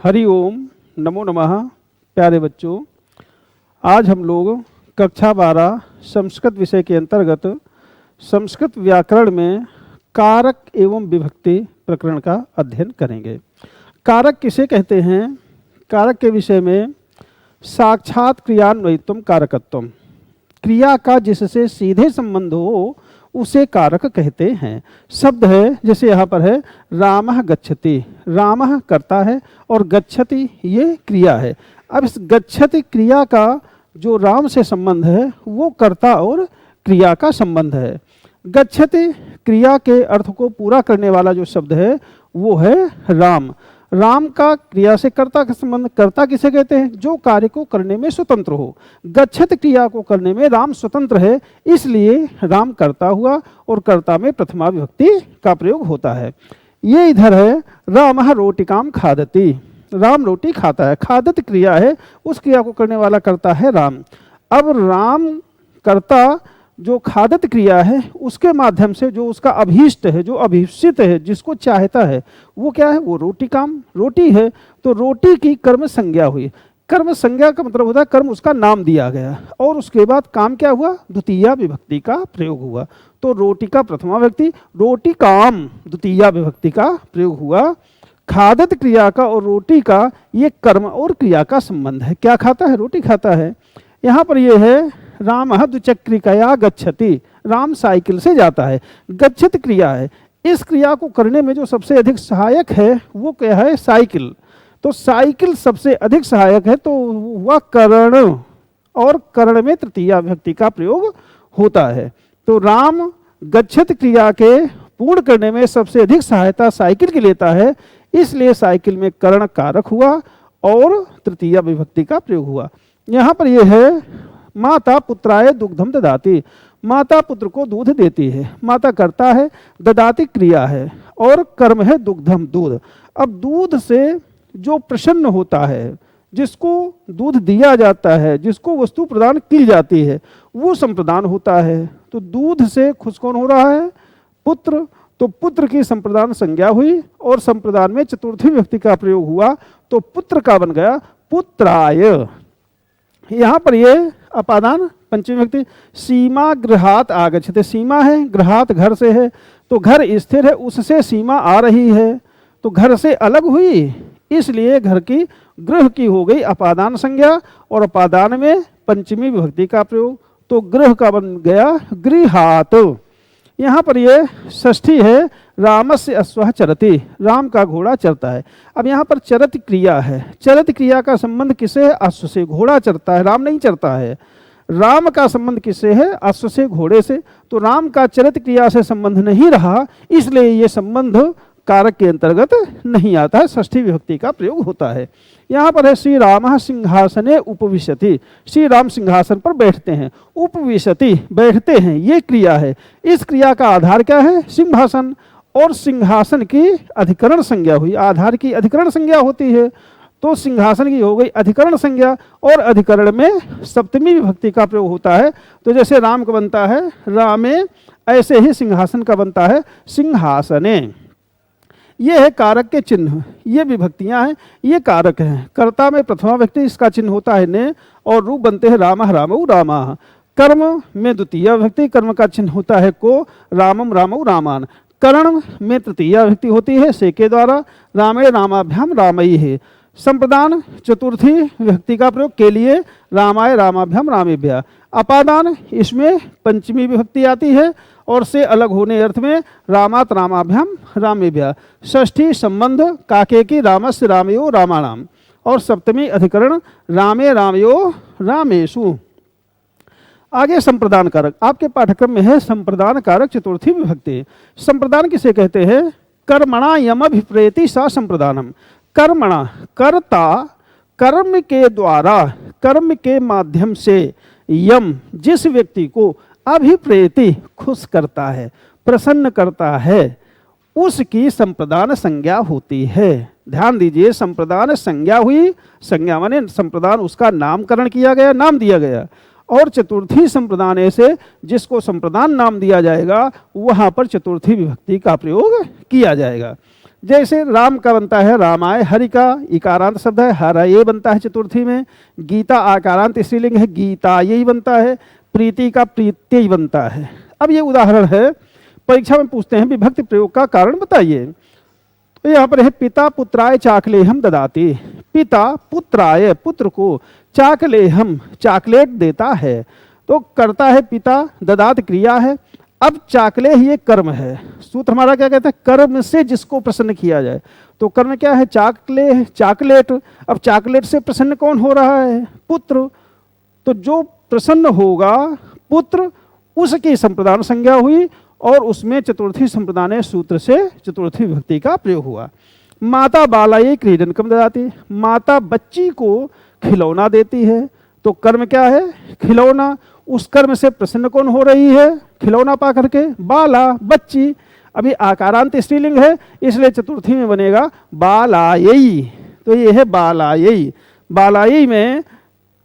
हरि ओम, नमो नमः। प्यारे बच्चों, आज हम लोग कक्षा 12 संस्कृत विषय के अंतर्गत संस्कृत व्याकरण में कारक एवं विभक्ति प्रकरण का अध्ययन करेंगे। कारक किसे कहते हैं? कारक के विषय में साक्षात क्रियान्वयित्वम कारकत्वम, क्रिया का जिससे सीधे संबंध हो उसे कारक कहते हैं। शब्द है, जैसे यहाँ पर है रामः गच्छति, रामः करता है और गच्छति ये क्रिया है। अब इस गच्छति क्रिया का जो राम से संबंध है वो कर्ता और क्रिया का संबंध है। गच्छति क्रिया के अर्थ को पूरा करने वाला जो शब्द है वो है राम। राम का क्रिया से कर्ता का संबंध, कर्ता किसे कहते हैं? जो कार्य को करने में स्वतंत्र हो। गच्छत क्रिया को करने में राम स्वतंत्र है, इसलिए राम कर्ता हुआ और कर्ता में प्रथमा विभक्ति का प्रयोग होता है। ये इधर है रामः रोटिकाम खादति, राम रोटी खाता है। खादत क्रिया है, उस क्रिया को करने वाला कर्ता है राम। अब राम कर्ता जो खादत क्रिया है उसके माध्यम से जो उसका अभीष्ट है, जो अभीष्टित है, जिसको चाहता है वो क्या है? वो रोटी काम, रोटी है। तो रोटी की कर्म संज्ञा हुई। कर्म संज्ञा का मतलब होता है कर्म उसका नाम दिया गया और उसके बाद काम क्या हुआ? द्वितीया विभक्ति का प्रयोग हुआ। तो रोटी का प्रथमा विभक्ति, रोटी काम द्वितीया विभक्ति का प्रयोग हुआ। खादत क्रिया का और रोटी का ये कर्म और क्रिया का संबंध है। क्या खाता है? रोटी खाता है। यहाँ पर ये है रामः द्विचक्रिकया गच्छति, राम साइकिल से जाता है। गच्छत क्रिया है, इस क्रिया को करने में जो सबसे अधिक सहायक है वो क्या है? साइकिल। तो साइकिल सबसे अधिक सहायक है तो वह करण, और करण में तृतीया विभक्ति का प्रयोग होता है। तो राम गच्छत क्रिया के पूर्ण करने में सबसे अधिक सहायता साइकिल की लेता है, इसलिए साइकिल में करण कारक हुआ और तृतीया विभक्ति का प्रयोग हुआ। यहाँ पर यह है माता पुत्राय दुग्धम ददाति, माता पुत्र को दूध देती है। माता करता है, ददाति क्रिया है और कर्म है दुग्धम दूध। अब दूध से जो प्रसन्न होता है, जिसको दूध दिया जाता है, जिसको वस्तु प्रदान की जाती है वो संप्रदान होता है। तो दूध से खुश कौन हो रहा है? पुत्र। तो पुत्र की संप्रदान संज्ञा हुई और संप्रदान में चतुर्थी विभक्ति का प्रयोग हुआ तो पुत्र का बन गया पुत्राय। यहाँ पर ये अपादान पंचमी विभक्ति। सीमा गृहात आगच्छते, सीमा है, गृहात घर से है, तो घर स्थिर है, उससे सीमा आ रही है तो घर से अलग हुई, इसलिए घर की गृह की हो गई अपादान संज्ञा और अपादान में पंचमी विभक्ति का प्रयोग, तो गृह का बन गया गृहात। यहाँ पर ये षष्ठी है रामस्य अश्वः चरति, राम का घोड़ा चरता है। अब यहाँ पर चरत क्रिया है, चरत क्रिया का संबंध किसे है? अश्व से। घोड़ा चरता है, राम नहीं चरता है। राम का संबंध किससे है? अश्व से, घोड़े से। तो राम का चरत क्रिया से संबंध नहीं रहा, इसलिए ये संबंध कारक के अंतर्गत नहीं आता है, षष्ठी विभक्ति का प्रयोग होता है। यहाँ पर है श्री रामः सिंहासने उपविशति, श्री राम सिंहासन पर बैठते हैं। उपविशति बैठते हैं, ये क्रिया है। इस क्रिया का आधार क्या है? सिंहासन, और सिंहासन की अधिकरण संज्ञा हुई। आधार की अधिकरण संज्ञा होती है तो सिंहासन की हो गई अधिकरण संज्ञा, और अधिकरण में सप्तमी विभक्ति का प्रयोग होता है। तो जैसे राम का बनता है रामे, ऐसे ही सिंहासन का बनता है सिंहासने। ये है कारक के चिन्ह, ये विभक्तियां हैं, ये कारक हैं। कर्ता में प्रथमा व्यक्ति, इसका चिन्ह होता है ने, और रूप बनते हैं रामः रामौ रामाः। कर्म में द्वितीय विभक्ति, कर्म का चिन्ह होता है को, रामम रामौ रामान। करण में तृतीया विभक्ति होती है से के द्वारा, रामे रामाभ्याम रामई है। संप्रदान चतुर्थी विभक्ति का प्रयोग के लिए, रामाय रामाभ्याम रामेभ्य। अपादान, इसमें पंचमी विभक्ति आती है और से अलग होने अर्थ में रामात रामाभ्याम रामेभ्य। षष्ठी संबंध काके की रामस्य रामयो रामाणाम, और सप्तमी अधिकरण रामे रामयो रामेषु। आगे संप्रदान कारक, आपके पाठ्यक्रम में है संप्रदान कारक चतुर्थी विभक्ति। संप्रदान किसे कहते हैं? कर्मणा यमभिप्रेति सा संप्रदानम। कर्मणा, कर्ता कर्म के द्वारा, कर्म के माध्यम से, यम जिस व्यक्ति को, अभिप्रेति खुश करता है, प्रसन्न करता है, उसकी संप्रदान संज्ञा होती है। ध्यान दीजिए, संप्रदान संज्ञा हुई, संज्ञा माने संप्रदान उसका नामकरण किया गया, नाम दिया गया। और चतुर्थी संप्रदान से जिसको संप्रदान नाम दिया जाएगा वहां पर चतुर्थी विभक्ति का प्रयोग किया जाएगा। जैसे राम का बनता है रामाय, हरि का इकारांत शब्द है हरये बनता है चतुर्थी में, गीता आकारांत स्त्रीलिंग है गीतायै बनता है, प्रीति का प्रीत्यय बनता है। अब ये उदाहरण है, परीक्षा में पूछते हैं विभक्ति प्रयोग का कारण बताइए। तो यहाँ पर है पिता पुत्राय चाकलेहम ददाति, पिता पुत्राय पुत्र को चाकलेहम चॉकलेट देता है। तो करता है पिता, ददात क्रिया है। अब चाकले ही एक कर्म है। सूत्र हमारा क्या कहता है, कर्म से जिसको प्रसन्न किया जाए। तो कर्म क्या है, चाकले चॉकलेट। अब चॉकलेट से प्रसन्न कौन हो रहा है, पुत्र। तो जो प्रसन्न होगा पुत्र, उसकी संप्रदान संज्ञा हुई और उसमें चतुर्थी संप्रदान सूत्र से चतुर्थी विभक्ति का प्रयोग हुआ। माता बालायै क्रीडनकम ददाति, माता बच्ची को खिलौना देती है। तो कर्म क्या है, खिलौना। उस कर्म से प्रसन्न कौन हो रही है, खिलौना पा करके, बाला बच्ची। अभी आकारांत स्त्रीलिंग है इसलिए चतुर्थी में बनेगा बालायै। तो ये है बालायै। बालायै में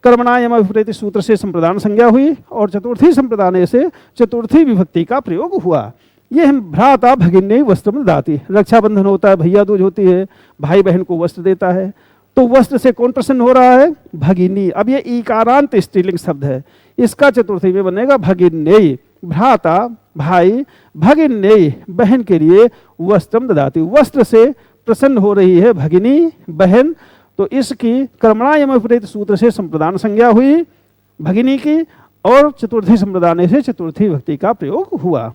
कर्मणायम विपरीत सूत्र से संप्रदान संज्ञा हुई और चतुर्थी संप्रदान से चतुर्थी विभक्ति का प्रयोग हुआ। ये हम भ्राता भगिनी वस्त्र ददाति, रक्षाबंधन होता है, भैया दूज होती है, भाई बहन को वस्त्र देता है। तो वस्त्र से कौन प्रसन्न हो रहा है, भगिनी। अब ये इकारांत स्त्रीलिंग शब्द है, इसका चतुर्थी में बनेगा भगिनी। भ्राता भाई, भगिनी बहन के लिए वस्त्रम ददाति, वस्त्र से प्रसन्न हो रही है भगिनी बहन। तो इसकी कर्मणायम विपरीत सूत्र से संप्रदान संज्ञा हुई भगिनी की और चतुर्थी संप्रदान से चतुर्थी विभक्ति का प्रयोग हुआ।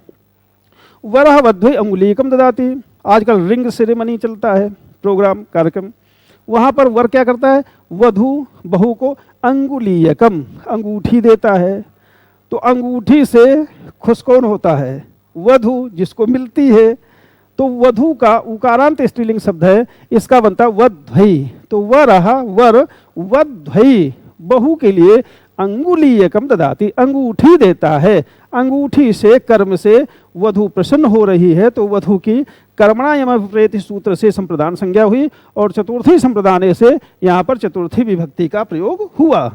वरह वध्वै अंगुलीकम ददाति, आजकल रिंग सेरेमनी चलता है, प्रोग्राम कार्यक्रम, वहां पर वर क्या करता है, वधु बहू को अंगुलीयकम अंगूठी देता है। तो अंगूठी से खुश कौन होता है, वधु जिसको मिलती है। तो वधु का उकारांत स्त्रीलिंग शब्द है, इसका बनता वध्वै। तो वरह वर वध्वै बहू के लिए अंगुलीयकम ददाति अंगूठी देता है। अंगूठी से कर्म से वधु प्रसन्न हो रही है। तो वधु की कर्मणायम विपरीत सूत्र से संप्रदान संज्ञा हुई और चतुर्थी संप्रदान से यहाँ पर चतुर्थी विभक्ति का प्रयोग हुआ।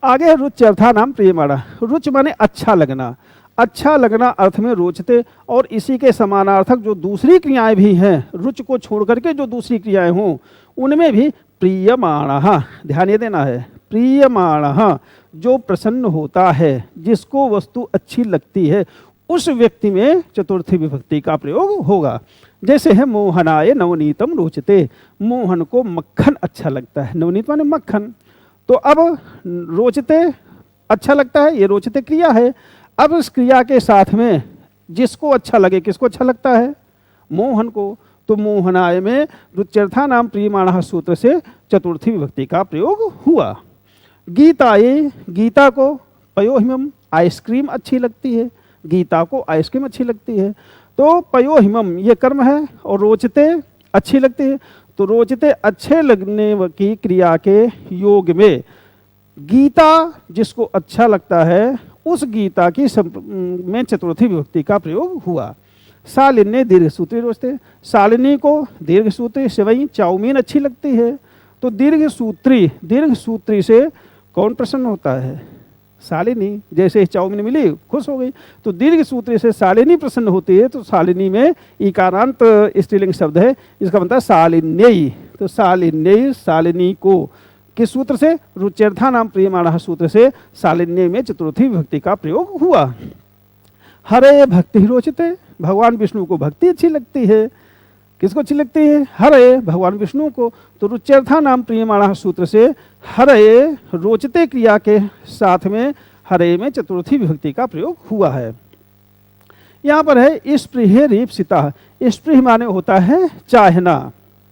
आगे है रुच्यर्था नाम प्रियमाणा। रुच माने अच्छा लगना, अच्छा लगना अर्थ में रोचते। और इसी के समानार्थक जो दूसरी क्रियाएं भी हैं, रुच को छोड़ करके जो दूसरी क्रियाएं हों उनमें भी प्रियमाणः, ध्यान ये देना है, प्रियमाणः जो प्रसन्न होता है, जिसको वस्तु अच्छी लगती है, उस व्यक्ति में चतुर्थी विभक्ति का प्रयोग होगा। जैसे है मोहनाय नवनीतम रोचते, मोहन को मक्खन अच्छा लगता है, नवनीत माने मक्खन। तो अब रोचते अच्छा लगता है, ये रोचते क्रिया है। अब इस क्रिया के साथ में जिसको अच्छा लगे, किसको अच्छा लगता है, मोहन को। तो मोहनाय में रुच्यर्था नाम प्रियमाणः सूत्र से चतुर्थी विभक्ति का प्रयोग हुआ। गीतायै, गीता को पयोहिमम आइसक्रीम अच्छी लगती है, गीता को आइसक्रीम अच्छी लगती है। तो पयोहिमम ये कर्म है और रोचते अच्छी लगती है। तो रोचते अच्छे लगने की क्रिया के योग में गीता जिसको अच्छा लगता है उस गीता की में चतुर्थी विभक्ति का प्रयोग हुआ। शालिनी दीर्घ सूत्री रोचते, शालिनी को दीर्घ सूत्री सेवई चाउमीन अच्छी लगती है। तो दीर्घ सूत्री से कौन प्रसन्न होता है, शालिनी। जैसे चाउमीन मिली खुश हो गई, तो दीर्घ सूत्री से शालिनी प्रसन्न होती है। तो शालिनी में इकारांत स्त्रीलिंग शब्द है, इसका बनता है शालिन्यै। तो शालिन्यै शालिनी को किस सूत्र से, रुच्यर्था नाम प्रियमाणः सूत्र से शालिन्यै में चतुर्थी विभक्ति का प्रयोग हुआ। हरे भक्ति रोचते, भगवान विष्णु को भक्ति अच्छी लगती है। किसको अच्छी लगती है, हरे भगवान विष्णु को। तो रुच्यर्था नाम प्रियमाणः सूत्र से हरे रोचते क्रिया के साथ में हरे में चतुर्थी विभक्ति का प्रयोग हुआ है। यहाँ पर है स्पृहे रीप्सिता, स्पृह माने होता है चाहना,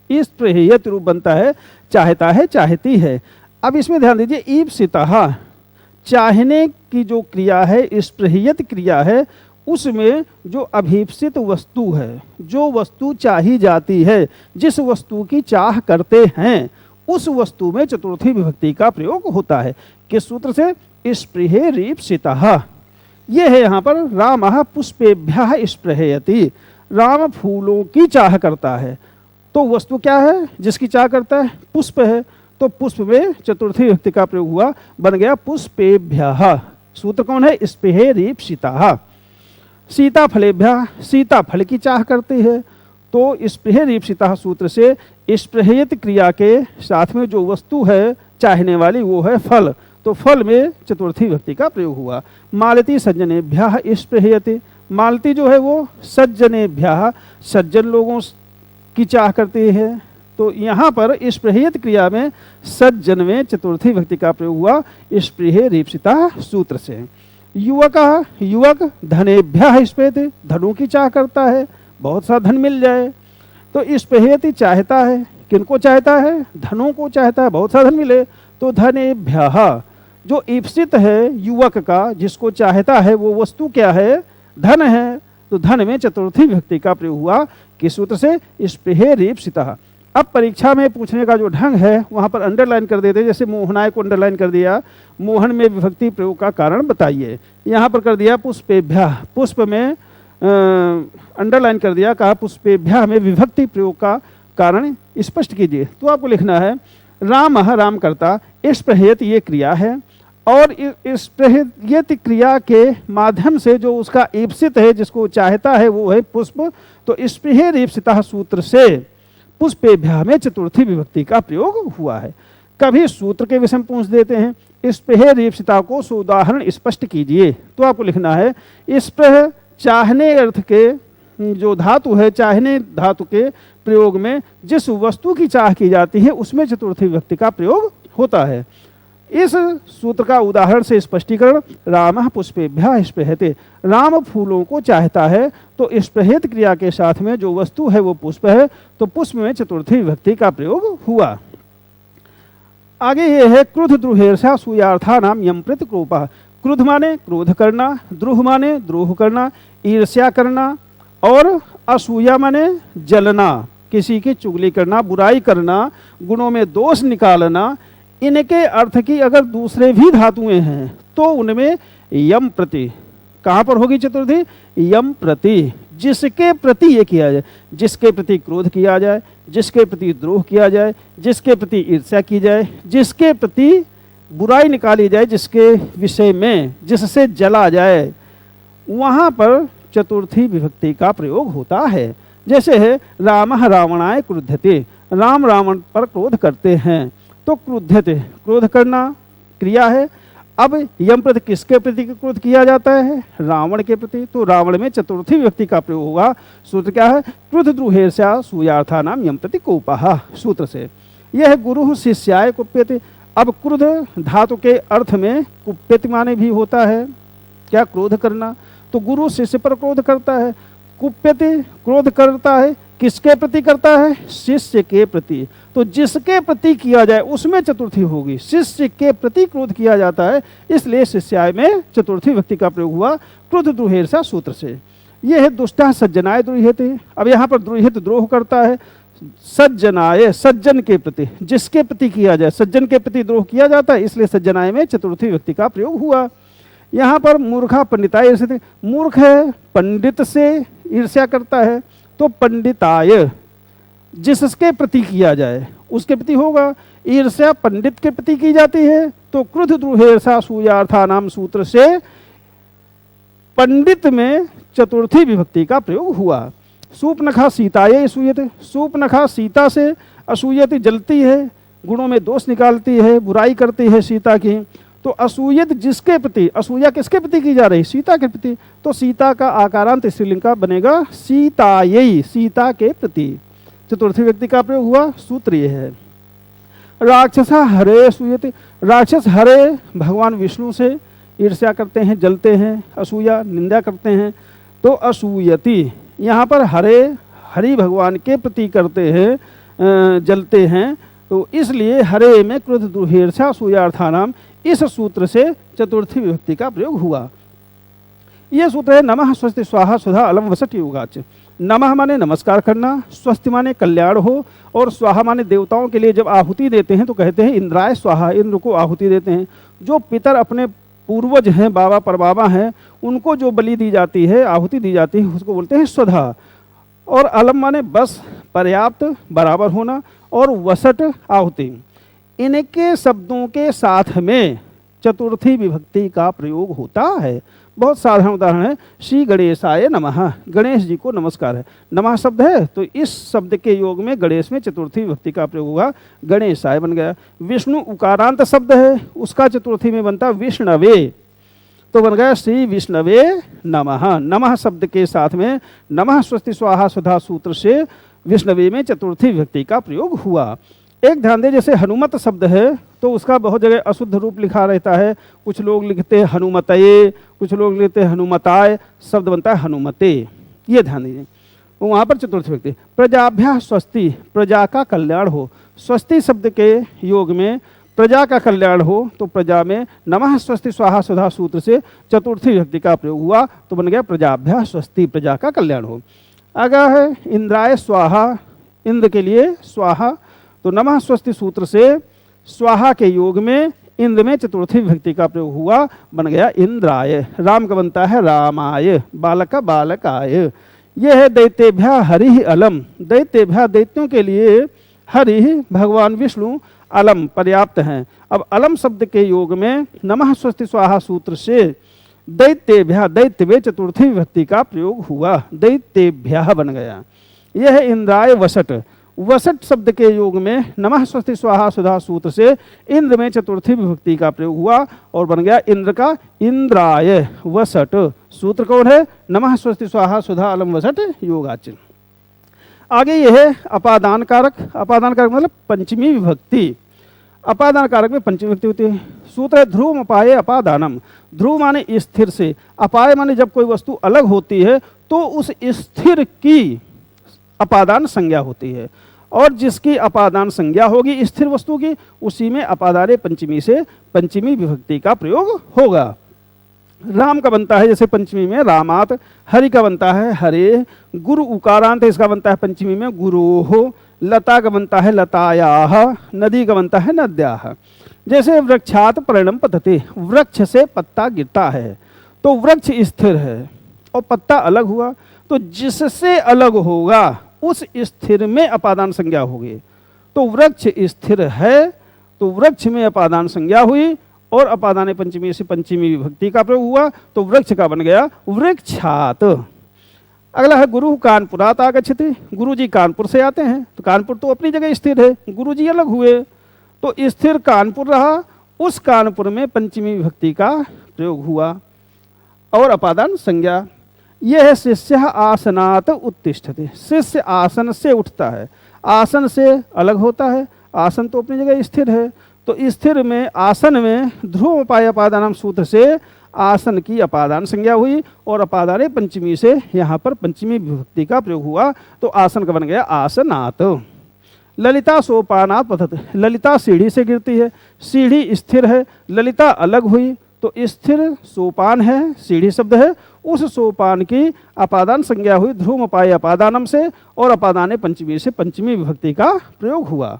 स्पृह यह रूप बनता है चाहता है, चाहती है। अब इसमें ध्यान दीजिए, ईप्सिता चाहने की जो क्रिया है, स्पृहयत क्रिया है, उसमें जो अभीप्सित वस्तु है, जो वस्तु चाही जाती है, जिस वस्तु की चाह करते हैं, उस वस्तु में चतुर्थी विभक्ति का प्रयोग होता है। किस सूत्र से, स्पृहे रीप्सितः। यह है यहाँ पर रामः पुष्पेभ्यः स्पृहयति, राम फूलों की चाह करता है। तो वस्तु क्या है जिसकी चाह करता है, पुष्प है। तो पुष्प में चतुर्थी विभक्ति का प्रयोग हुआ, बन गया पुष्पेभ्यः। सूत्र कौन है, स्पृहे रीप्सितः। सीताफलेभ्यः, सीता फल की चाह करती है। तो स्पृह रीप्सिता सूत्र से स्पृहयत क्रिया के साथ में जो वस्तु है चाहने वाली वो है फल, तो फल में चतुर्थी विभक्ति का प्रयोग हुआ। मालती सज्जनेभ्यः स्पृहयते, मालती जो है वो सज्जनेभ्यः सज्जन लोगों की चाह करती है, तो यहाँ पर स्पृहयत क्रिया में सज्जन में चतुर्थी विभक्ति का प्रयोग हुआ स्पृह रीप्सिता सूत्र से। युवक, युवक धनेभ्यः स्पृहयते, धनों की चाह करता है, बहुत सा धन मिल जाए, तो स्पृहयति चाहता है, किनको चाहता है, धनों को चाहता है, बहुत सा धन मिले, तो धनेभ्यः जो ईप्सित है युवक का, जिसको चाहता है वो वस्तु क्या है, धन है, तो धन में चतुर्थी विभक्ति का प्रयोग हुआ किस सूत्र से, स्पृह रीप्सिता। अब परीक्षा में पूछने का जो ढंग है वहाँ पर अंडरलाइन कर देते, जैसे मोहनाय को अंडरलाइन कर दिया, मोहन में विभक्ति प्रयोग का कारण बताइए, यहाँ पर कर दिया पुष्पेभ्यः, पुष्प में अंडरलाइन कर दिया, कहा पुष्पेभ्यः में विभक्ति प्रयोग का कारण स्पष्ट कीजिए। तो आपको लिखना है रामः, राम करता, स्पृहयत ये क्रिया है, और स्पृहयत क्रिया के माध्यम से जो उसका ईप्सित है, जिसको चाहता है वो है पुष्प, तो स्पृह रीप्सिता सूत्र से पुष्पेभ्यः में चतुर्थी विभक्ति का प्रयोग हुआ है। कभी सूत्र के विषय में पूछ देते हैं, स्पृह रीप्सिता को उदाहरण स्पष्ट कीजिए, तो आपको लिखना है स्पृह चाहने अर्थ के जो धातु है, चाहने धातु के प्रयोग में जिस वस्तु की चाह की जाती है उसमें चतुर्थी विभक्ति का प्रयोग होता है। इस सूत्र का उदाहरण से स्पष्टीकरण, रामः पुष्पेभ्यः स्पृहयते, राम फूलों को चाहता है, तो स्पृहयत क्रिया के साथ में जो वस्तु है वो पुष्प है, तो पुष्प में चतुर्थी विभक्ति का प्रयोग हुआ। आगे ये है क्रुद्ध द्रुहेर्षा सूयार्था नाम यम प्रति क्रोपः। क्रुद्ध माने क्रोध करना, द्रुह माने द्रोह करना, ईर्ष्या करना, और असूया माने जलना, किसी की चुगली करना, बुराई करना, गुणों में दोष निकालना। इनके अर्थ की अगर दूसरे भी धातुएं हैं तो उनमें यम प्रति, कहाँ पर होगी चतुर्थी, यम प्रति, जिसके प्रति ये किया जाए, जिसके प्रति क्रोध किया जाए, जिसके प्रति द्रोह किया जाए, जिसके प्रति ईर्ष्या की जाए, जिसके प्रति बुराई निकाली जाए, जिसके विषय में जिससे जला जाए, वहाँ पर चतुर्थी विभक्ति का प्रयोग होता है। जैसे है रामः रावणाय क्रुध्यते, राम रावण पर क्रोध करते हैं, तो क्रुध्यते क्रोध करना क्रिया है। अब यम प्रति किसके प्रति क्रोध किया जाता है, रावण के प्रति, तो रावण में चतुर्थी विभक्ति का प्रयोग होगा। सूत्र क्या है, क्रुद्ध द्रुहेर्षा सूयार्था नाम यम प्रति कोपः सूत्र से। यह है गुरु शिष्याय कुप्यते। अब क्रुद्ध धातु के अर्थ में कुप्यति माने भी होता है, क्या, क्रोध करना, तो गुरु शिष्य पर क्रोध करता है, कुप्यति क्रोध करता है, किसके प्रति करता है, शिष्य के प्रति, तो जिसके प्रति किया जाए उसमें चतुर्थी होगी, शिष्य के प्रति क्रोध किया जाता है, इसलिए शिष्याय में चतुर्थी विभक्ति का प्रयोग हुआ क्रुद्ध द्रुहेर्षा सूत्र से। यह है दुष्टः सज्जनाय द्रुह्यते। अब यहाँ पर द्रुह्यत द्रोह करता है, सज्जनाय सज्जन के प्रति, जिसके प्रति किया जाए, सज्जन के प्रति द्रोह किया जाता है, इसलिए सज्जनाय में चतुर्थी विभक्ति का प्रयोग हुआ। यहाँ पर मूर्खा पंडिताय ईर्ष्यते, मूर्ख है पंडित से ईर्ष्या करता है, तो पंडिताय जिसके प्रति किया जाए उसके प्रति होगा। ईर्ष्या पंडित के प्रति की जाती है, तो क्रुद्ध द्रुहेर्षा सूयार्था नाम सूत्र से पंडित में चतुर्थी विभक्ति का प्रयोग हुआ। सूपनखा सीताय असूयते, सूपनखा सीता से असूयते जलती है, गुणों में दोष निकालती है, बुराई करती है सीता की, तो असूयत जिसके प्रति, असूया किसके प्रति की जा रही, सीता के प्रति, तो सीता का आकारांत स्त्रीलिंग का बनेगा सीतायै, सीता के प्रति चतुर्थी व्यक्ति का प्रयोग हुआ। सूत्र यह है राक्षसा हरे असूयते, राक्षस हरे भगवान विष्णु से ईर्ष्या करते हैं, जलते हैं, असूया निंदा करते हैं, तो असूयति यहाँ पर हरे हरि भगवान के प्रति करते हैं, जलते हैं, तो इसलिए हरे में क्रुद्ध द्रुहेर्षा सूयार्था नाम इस सूत्र से चतुर्थी विभक्ति का प्रयोग हुआ। यह सूत्र है नमः स्वस्ति स्वाहा सुधा अलम वसट युगाच। नमः माने नमस्कार करना, स्वस्ति माने कल्याण हो, और स्वाहा माने देवताओं के लिए जब आहुति देते हैं तो कहते हैं इंद्राय स्वाहा, इंद्र को आहुति देते हैं। जो पितर अपने पूर्वज हैं, बाबा परबाबा हैं, उनको जो बलि दी जाती है, आहुति दी जाती है, उसको बोलते हैं स्वधा। और अलम माने बस, पर्याप्त, बराबर होना, और वसट आहुति। इनके शब्दों के साथ में चतुर्थी विभक्ति का प्रयोग होता है। बहुत साधारण उदाहरण है, श्री गणेशाय नमः, गणेश जी को नमस्कार है। नमः शब्द है तो इस शब्द के योग में गणेश में चतुर्थी विभक्ति का प्रयोग होगा, गणेशाय बन गया। विष्णु उकारांत शब्द है, उसका चतुर्थी में बनता विष्णवे, तो बन गया श्री विष्णवे नमः। नमः शब्द के साथ में नमः स्वस्ति स्वाहा स्वधा सूत्र से विष्णवे में चतुर्थी विभक्ति का प्रयोग हुआ। एक ध्यान दे, जैसे हनुमत शब्द है तो उसका बहुत जगह अशुद्ध रूप लिखा रहता है, कुछ लोग लिखते हैं हनुमतये, कुछ लोग लिखते हैं हनुमताय, शब्द बनता है हनुमते, ये ध्यान दीजिए। वहाँ पर चतुर्थी विभक्ति। प्रजाभ्या स्वस्ति, प्रजा का कल्याण हो, स्वस्ति शब्द के योग में प्रजा का कल्याण हो तो प्रजा में नमः स्वस्ति स्वाहा स्वधा सूत्र से चतुर्थी विभक्ति का प्रयोग हुआ तो बन गया प्रजाभ्या स्वस्ति, प्रजा का कल्याण हो। आगे है इंद्राय स्वाहा, इंद्र के लिए स्वाहा, तो नमः स्वस्ति सूत्र से स्वाहा के योग में इंद्र में चतुर्थी विभक्ति का प्रयोग हुआ, बन गया इंद्राय। राम का बनता है रामाय, बालक का बालकाय। यह है दैतेभ्या हरि अलम, दैतेभ्या दैत्यों के लिए हरि भगवान विष्णु अलम पर्याप्त हैं। अब अलम शब्द के योग में नमः स्वस्ति स्वाहा सूत्र से दैतेभ्या, दैत्य चतुर्थी विभक्ति का प्रयोग हुआ, दैतेभ्या बन गया। यह है इंद्राय वसट, वसट शब्द के योग में नमः स्वस्ति स्वाहा सुधा सूत्र से इंद्र में चतुर्थी विभक्ति का प्रयोग हुआ और बन गया इंद्र का इंद्राय वसट। सूत्र कौन है? नमः स्वस्ति स्वाहा सुधा अलम वसट योगाचन। आगे यह है अपादान कारक। अपादान कारक मतलब पंचमी विभक्ति। अपादान कारक में पंचमी विभक्ति होती है। सूत्र है ध्रुव अपाये अपादानम। ध्रुव माने स्थिर से, अपाय माने जब कोई वस्तु अलग होती है तो उस स्थिर की अपादान संज्ञा होती है, और जिसकी अपादान संज्ञा होगी स्थिर वस्तु की उसी में अपादाने पंचमी से पंचमी विभक्ति का प्रयोग होगा। राम का बनता है जैसे पंचमी में रामात, हरि का बनता है हरे, गुरु उकारांत इसका बनता है पंचमी में गुरोह, लता का बनता है लतायाह, नदी का बनता है नद्याह। जैसे वृक्षात परिणम पतते, वृक्ष से पत्ता गिरता है तो वृक्ष स्थिर है और पत्ता अलग हुआ, तो जिससे अलग होगा उस स्थिर में अपादान संज्ञा होगी। तो वृक्ष स्थिर है तो वृक्ष में अपादान संज्ञा हुई और अपादाने पंचमी से पंचमी विभक्ति का प्रयोग हुआ तो वृक्ष का बन गया वृक्षात। अगला है गुरु कानपुरात आगच्छति। गुरु जी कानपुर से आते हैं, तो कानपुर तो अपनी जगह स्थिर है, गुरु जी अलग हुए तो स्थिर कानपुर रहा, उस कानपुर में पंचमी विभक्ति का प्रयोग हुआ और अपादान संज्ञा। यह है शिष्य आसनात उत्तिष्ठति। शिष्य आसन से उठता है, आसन से अलग होता है, आसन तो अपनी जगह स्थिर है, तो स्थिर में आसन में ध्रुव उपाय अपादानम सूत्र से आसन की अपादान संज्ञा हुई और अपादाने पंचमी से यहाँ पर पंचमी विभक्ति का प्रयोग हुआ तो आसन का बन गया आसनात। ललिता सोपानात पतत। ललिता सीढ़ी से गिरती है, सीढ़ी स्थिर है, ललिता अलग हुई तो स्थिर सोपान है, सीढ़ी शब्द है, उस सोपान की अपादान संज्ञा हुई ध्रुव उपाय अपादानम से और अपादाने पंचमी से पंचमी विभक्ति का प्रयोग हुआ।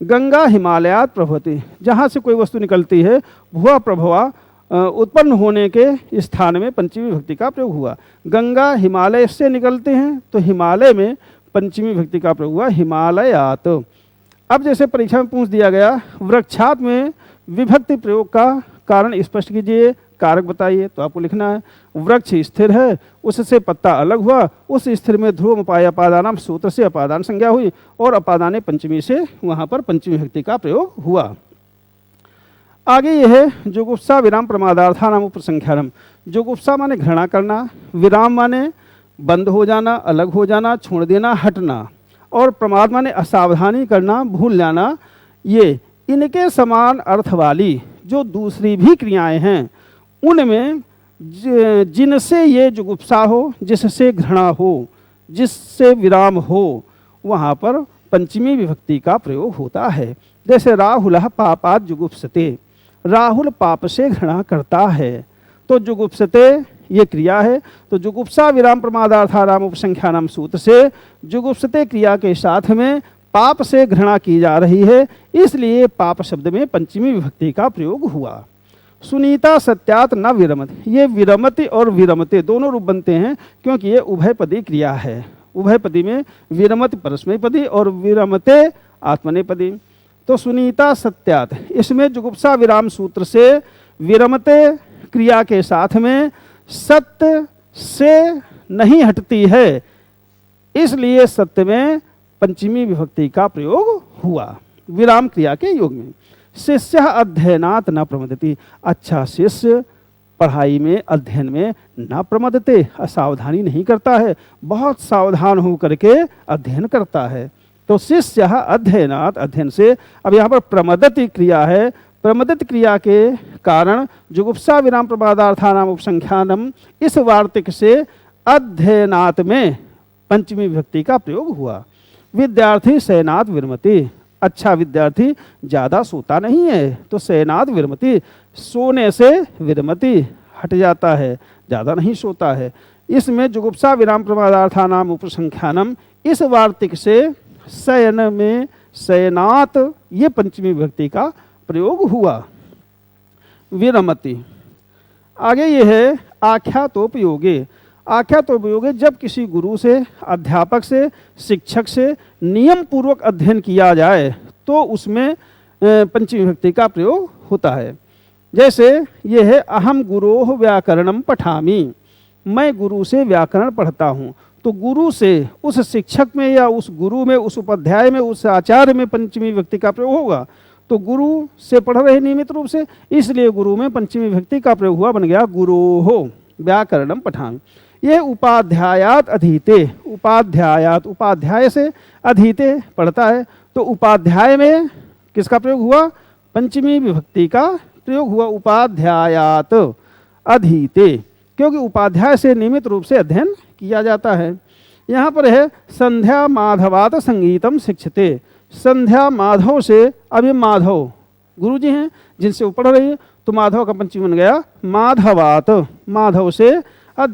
गंगा हिमालयात प्रभवति। जहाँ से कोई वस्तु निकलती है भुआ प्रभवा उत्पन्न होने के स्थान में पंचमी विभक्ति का प्रयोग हुआ। गंगा हिमालय से निकलते हैं तो हिमालय में पंचमी विभक्ति का प्रयोग हुआ हिमालयात। अब जैसे परीक्षा में पूछ दिया गया वृक्षात में विभक्ति प्रयोग का कारण स्पष्ट कीजिए, कारक बताइए, तो आपको लिखना है वृक्ष स्थिर है, उससे पत्ता अलग हुआ, उस स्थिर में ध्रुव उपाय अपादानम सूत्र से अपादान संज्ञा हुई और अपादाने पंचमी से वहां पर पंचमी विभक्ति का प्रयोग हुआ। आगे यह है जुगुप्सा विराम प्रमादार्था नाम उपसंख्यानम। जुगुप्सा माने घृणा करना, विराम माने बंद हो जाना, अलग हो जाना, छोड़ देना, हटना, और प्रमाद माने असावधानी करना, भूल जाना। ये इनके समान अर्थ वाली जो दूसरी भी क्रियाएं हैं उनमें जिनसे ये जुगुप्सा हो, जिससे घृणा हो, जिससे विराम हो, वहाँ पर पंचमी विभक्ति का प्रयोग होता है। जैसे राहुल पापात जुगुप्सते, राहुल पाप से घृणा करता है तो जुगुप्सते ये क्रिया है, तो जुगुप्सा विराम प्रमादार्थाराम उपसंख्यानाम सूत्र से जुगुप्सते क्रिया के साथ में पाप से घृणा की जा रही है, इसलिए पाप शब्द में पंचमी विभक्ति का प्रयोग हुआ। सुनीता सत्यात न विरमत। ये विरमति और विरमते दोनों रूप बनते हैं क्योंकि ये उभयपदी क्रिया है। उभयपदी में विरमति परस्मैपदी और विरमते आत्मनेपदी। तो सुनीता सत्यात, इसमें जुगुप्सा विराम सूत्र से विरमते क्रिया के साथ में सत्य से नहीं हटती है, इसलिए सत्य में पंचमी विभक्ति का प्रयोग हुआ विराम क्रिया के योग में। शिष्य अध्ययनात् न प्रमदति, अच्छा शिष्य पढ़ाई में अध्ययन में न प्रमदते, असावधानी नहीं करता है, बहुत सावधान हो करके अध्ययन करता है। तो शिष्य अध्ययनात्, अध्ययन से। अब यहाँ पर प्रमदति क्रिया है, प्रमदित क्रिया के कारण जुगुप्सा विराम प्रबादार्थानाम उपसंख्यानम, इस वार्तिक से अध्ययनात् में पंचमी विभक्ति का प्रयोग हुआ। विद्यार्थी शयनात् विरमति, अच्छा विद्यार्थी ज्यादा सोता नहीं है, तो शयनात् विरमति, सोने से विरमति, हट जाता है, ज्यादा नहीं सोता है। इसमें जुगुप्सा विराम प्रबादार्थानाम उपसंख्यानम, इस वार्तिक से शयन में शयनात्, ये पंचमी विभक्ति का प्रयोग हुआ। विरमति, आगे ये है आख्यातोपयोगे। आख्यातोपयोगे, जब किसी गुरु से, अध्यापक से, शिक्षक से नियम पूर्वक अध्ययन किया जाए तो उसमें पंचमी विभक्ति का प्रयोग होता है। जैसे ये है अहम गुरोः व्याकरणम पठामि, मैं गुरु से व्याकरण पढ़ता हूँ। तो गुरु से, उस शिक्षक में या उस गुरु में, उस उपाध्याय में, उस आचार्य में पंचमी विभक्ति का प्रयोग होगा। तो गुरु से पढ़ रहे नियमित रूप से, इसलिए गुरु में पंचमी विभक्ति का प्रयोग हुआ, बन गया गुरोः व्याकरणम पठामि। ये उपाध्यायात अधीते, उपाध्यायात, उपाध्याय से, अधीते पढ़ता है, तो उपाध्याय में किसका प्रयोग हुआ? पंचमी विभक्ति का प्रयोग हुआ, उपाध्यायात अधीते, क्योंकि उपाध्याय से नियमित रूप से अध्ययन किया जाता है। यहाँ पर है संध्या माधवात संगीतम शिक्षते, संध्या माधव से, अब ये माधव गुरु जी हैं जिनसे वो पढ़ रही है, तो माधव का पंचमी बन गया माधवात, माधव से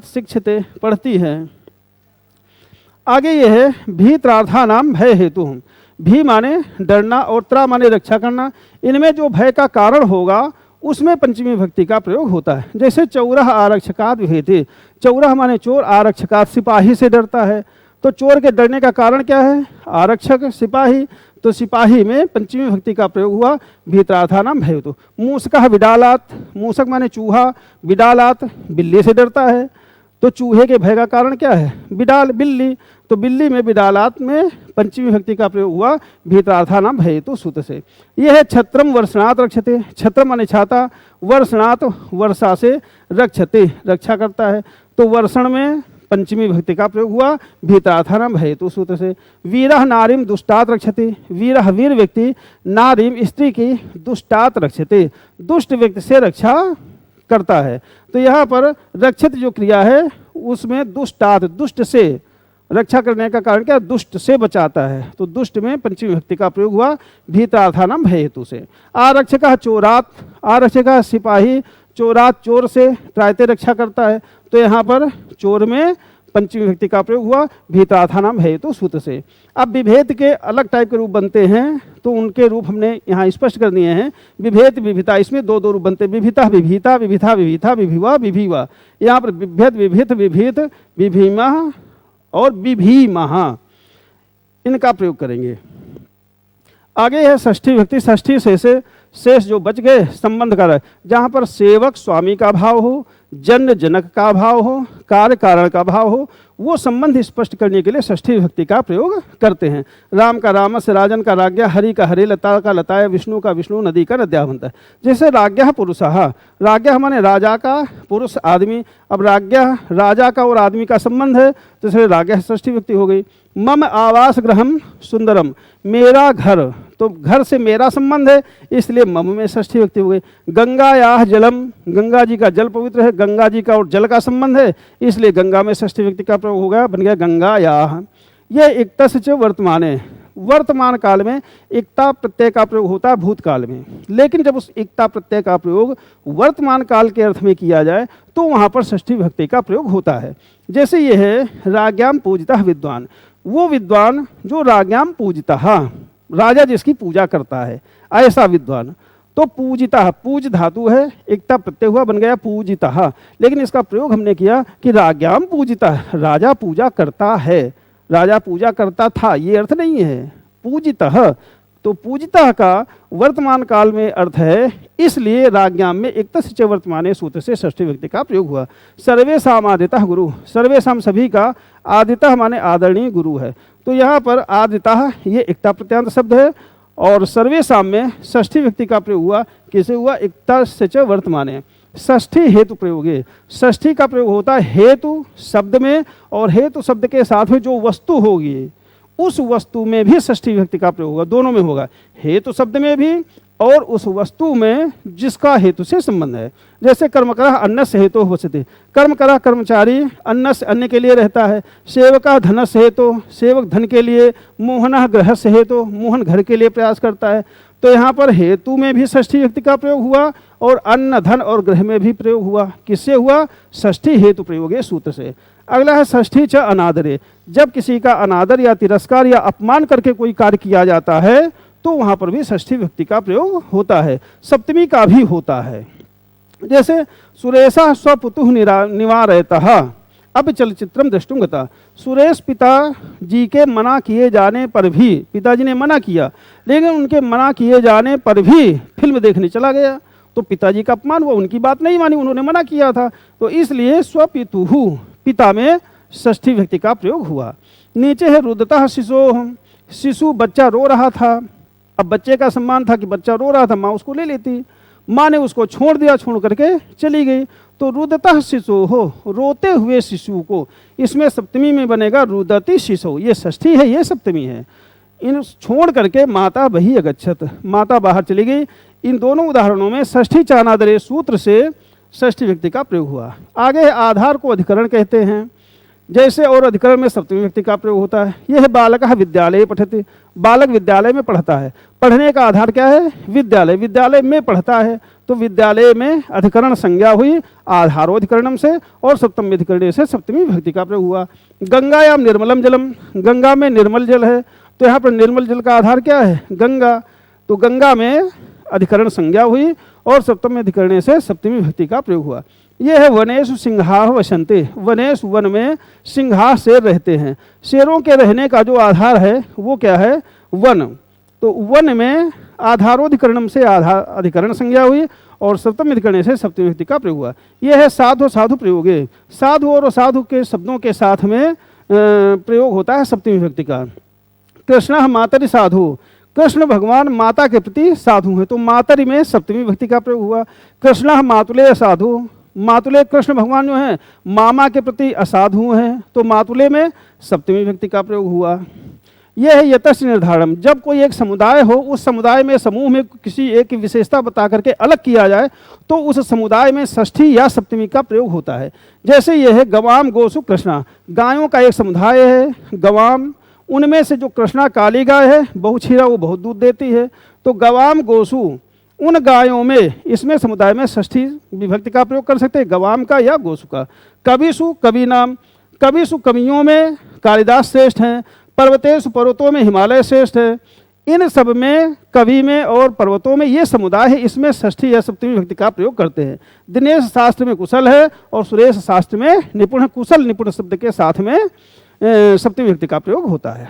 शिक्षते पढ़ती है। आगे ये है भीत्रार्था नाम भय हेतु, भी माने डरना और त्रा माने रक्षा करना, इनमें जो भय का कारण होगा उसमें पंचमी विभक्ति का प्रयोग होता है। जैसे चौरह आरक्षकात् विहेते, चौरह माने चोर, आरक्षकात् सिपाही से डरता है, तो चोर के डरने का कारण क्या है? आरक्षक, सिपाही, तो सिपाही में पंचमी विभक्ति का प्रयोग हुआ भीत्रार्था नाम भय हेतु। मूषकः विडालात्, मूषक माने चूहा, विडालात् बिल्ली से डरता है, तो चूहे के भय का कारण क्या है? विडाल, बिल्ली, तो बिल्ली में विडालात् में पंचमी विभक्ति का प्रयोग हुआ भीत्रार्था नाम भय हेतु सूत्र से। यह है छत्रम वर्षणात् रक्षते, छत्रम माने छाता, वर्षणात् वर्षा से, रक्षते रक्षा करता है, तो वर्षण में पंचमी विभक्ति का प्रयोग हुआ भीत्रार्था नाम भय हेतु सूत्र से। वीरः नारीम दुष्टात् रक्षते, वीरः वीर व्यक्ति, नारीम स्त्री की, दुष्टात् रक्षते दुष्ट व्यक्ति से रक्षा करता है। तो यहाँ पर रक्षित जो क्रिया है उसमें दुष्टात्, दुष्ट से रक्षा करने का कारण क्या? दुष्ट से बचाता है, तो दुष्ट में पंचमी विभक्ति का प्रयोग हुआ भीत्रार्था नाम भय हेतु से। आरक्षकः चोरात्, आरक्षकः सिपाही, चोरात् चोर से, त्रायते रक्षा करता है, तो यहाँ पर चोर में पंचमी विभक्ति का प्रयोग हुआ भीत्रार्था नाम भय हेतु सूत्र से। अब विभेद के अलग टाइप के रूप बनते हैं, तो उनके रूप हमने यहाँ स्पष्ट कर दिए हैं। विभेद विभिता, इसमें दो रूप बनते हैं, विभिता विभीता, विभिथा विभिथा, विभिवा विभिवा। यहाँ पर विभेद विभित विभित, विभीमा और विभीमहा, इनका प्रयोग करेंगे। आगे है षष्ठी विभक्ति, षष्ठी से शेष जो बच गए संबंध कारक, जहाँ पर सेवक स्वामी का भाव हो, जन जनक का भाव हो, कार्य कारण का भाव हो, वो संबंध स्पष्ट करने के लिए षष्ठी विभक्ति का प्रयोग करते हैं। राम का रामस्य, राजन का राज्ञा, हरि का हरे, लता का लताय, विष्णु का विष्णु, नदी का नद्या बनता है। जैसे राज्ञा पुरुषः, राज्ञा माने राजा का, पुरुष आदमी, अब राज्ञा राजा का और आदमी का संबंध है, तो इसलिए राज्ञा षष्ठी विभक्ति हो गई। मम आवास गृहम सुंदरम, मेरा घर, तो घर से मेरा संबंध है, इसलिए मम में षष्ठी विभक्ति हो गई। गंगायाः जलम, गंगा जी का जल पवित्र है, गंगा जी का और जल का संबंध है, इसलिए गंगा में षष्ठी विभक्ति का प्रयोग हो गया, बन गया गंगायाः। ये इक्तस् च वर्तमाने, वर्तमान काल में इक्ता प्रत्यय का प्रयोग होता है भूतकाल में, लेकिन जब उस इक्ता प्रत्यय का प्रयोग वर्तमान काल के अर्थ में किया जाए तो वहाँ पर षष्ठी विभक्ति का प्रयोग होता है। जैसे ये है राज्ञाम पूजितः विद्वान, वो विद्वान जो राज्ञाम पूजितः, राजा जिसकी पूजा करता है, ऐसा विद्वान। तो पूजितः, पूज धातु है, एकता प्रत्यय हुआ, बन गया पूजितः, लेकिन इसका प्रयोग हमने किया कि राज्ञाम पूजितः, राजा पूजा करता है, राजा पूजा करता था, ये अर्थ नहीं है। पूजितः तो पूजिता का वर्तमान काल में अर्थ है, इसलिए राज्ञाम में एक वर्तमाने सूत्र से षष्ठी विभक्ति का प्रयोग हुआ। सर्वेषाम आदितः गुरु, सर्वेषाम सभी का, आदितः माने आदरणीय गुरु है। तो यहाँ पर आदितः ये एकता प्रत्यांत शब्द है और सर्वेषाम में षष्ठी विभक्ति का प्रयोग हुआ। कैसे हुआ? एकता से वर्तमाने, षष्ठी हेतु प्रयोग है। षष्ठी का प्रयोग होता है हेतु शब्द में, और हेतु शब्द के साथ में जो वस्तु होगी उस वस्तु में भी षष्ठी विभक्ति का प्रयोग होगा, दोनों में होगा, हेतु शब्द में भी और उस वस्तु में जिसका हेतु से संबंध है। जैसे कर्मकरः अन्नस्य हेतु वसते, कर्मकरः कर्मचारी अन्नस्य अन्न के लिए रहता है, सेवकः धनस्य हेतु सेवक धन के लिए, मोहनः गृहस्य हेतु मोहन घर के लिए प्रयास करता है। तो यहाँ पर हेतु में भी षष्ठी विभक्ति का प्रयोग हुआ और अन्न धन और गृह में भी प्रयोग हुआ। किससे हुआ? षष्ठी हेतु प्रयोग है सूत्र से। अगला है षष्ठी च अनादरे, जब किसी का अनादर या तिरस्कार या अपमान करके कोई कार्य किया जाता है तो वहां पर भी षष्ठी विभक्ति का प्रयोग होता है। सप्तमी का भी होता है। जैसे सुरेशा स्वपुतुः निवारयतः अब चलचित्रम द्रष्टुम गता, सुरेश पिता जी के मना किए जाने पर भी, पिताजी ने मना किया लेकिन उनके मना किए जाने पर भी फिल्म देखने चला गया, तो पिताजी का अपमान हुआ, उनकी बात नहीं मानी, उन्होंने मना किया था, तो इसलिए स्वपितुः पिता में षष्ठी विभक्ति का प्रयोग हुआ। नीचे है रुदतः शिशोः, शिशु बच्चा रो रहा था, अब बच्चे का सम्मान था कि बच्चा रो रहा था, माँ उसको ले लेती, माँ ने उसको छोड़ दिया, छोड़ करके चली गई, तो रुदतः शिशोः रोते हुए शिशु को, इसमें सप्तमी में बनेगा रुदति शिशो, ये षष्ठी है ये सप्तमी है। इन छोड़ करके माता बहि अगच्छत, माता बाहर चली गई। इन दोनों उदाहरणों में षष्ठी चानादरे सूत्र से षष्ठी विभक्ति का प्रयोग हुआ। आगे आधार को अधिकरण कहते हैं, जैसे और अधिकरण में सप्तमी विभक्ति का प्रयोग होता है। यह है बालकः विद्यालये पठति, बालक विद्यालय में पढ़ता है। पढ़ने का आधार क्या है? विद्यालय, विद्यालय में पढ़ता है, तो विद्यालय में अधिकरण संज्ञा हुई आधारोधिकरणम से और सप्तमी अधिकरण से सप्तमी विभक्ति का प्रयोग हुआ। गंगायाम निर्मलम जलम, गंगा में निर्मल जल है, तो यहाँ पर निर्मल जल का आधार क्या है? गंगा, तो गंगा में अधिकरण संज्ञा हुई और सप्तमी अधिकरण से सप्तमी विभक्ति का प्रयोग हुआ। यह है वनेषु सिंहाः वसन्ते, वनेषु वन में सिंहाः शेर रहते हैं। शेरों के रहने का जो आधार है वो क्या है? वन, तो वन में आधारोधिकरणम से आधार अधिकरण संज्ञा हुई और सप्तमी अधिकरण से सप्तमी विभक्ति का प्रयोग हुआ। यह है साधु साधु प्रयोग है, साधु और साधु के शब्दों के साथ में प्रयोग होता है सप्तमी विभक्ति का। कृष्णः मातरि साधु, कृष्ण भगवान माता के प्रति साधु हैं, तो मातरि में सप्तमी विभक्ति का प्रयोग हुआ। कृष्णः मातुले साधु, मातुले कृष्ण भगवान जो हैं मामा के प्रति असाधु हैं, तो मातुले में सप्तमी विभक्ति का प्रयोग हुआ। यह है यतस्य निर्धारणम, जब कोई एक समुदाय हो, उस समुदाय में समूह में किसी एक की विशेषता बता करके अलग किया जाए तो उस समुदाय में षष्ठी या सप्तमी का प्रयोग होता है। जैसे यह है गवाम गोसु कृष्णा, गायों का एक समुदाय है गवाम, उनमें से जो कृष्णा काली गाय है बहुछीरा, वो बहुत दूध देती है, तो गवाम गोसु उन गायों में, इसमें समुदाय में षष्ठी विभक्ति का प्रयोग कर सकते हैं, गवाम का या गोसु का। कविसु कवि नाम, कविसु कवियों में कालिदास श्रेष्ठ हैं, पर्वतेषु पर्वतों में हिमालय श्रेष्ठ है। इन सब में कवि में और पर्वतों में ये समुदाय है, इसमें षष्ठी या सप्तमी विभक्ति का प्रयोग करते हैं। दिनेश शास्त्र में कुशल है और सुरेश शास्त्र में निपुण है, कुशल निपुण शब्द के साथ में सप्तमी विभक्ति का प्रयोग होता है।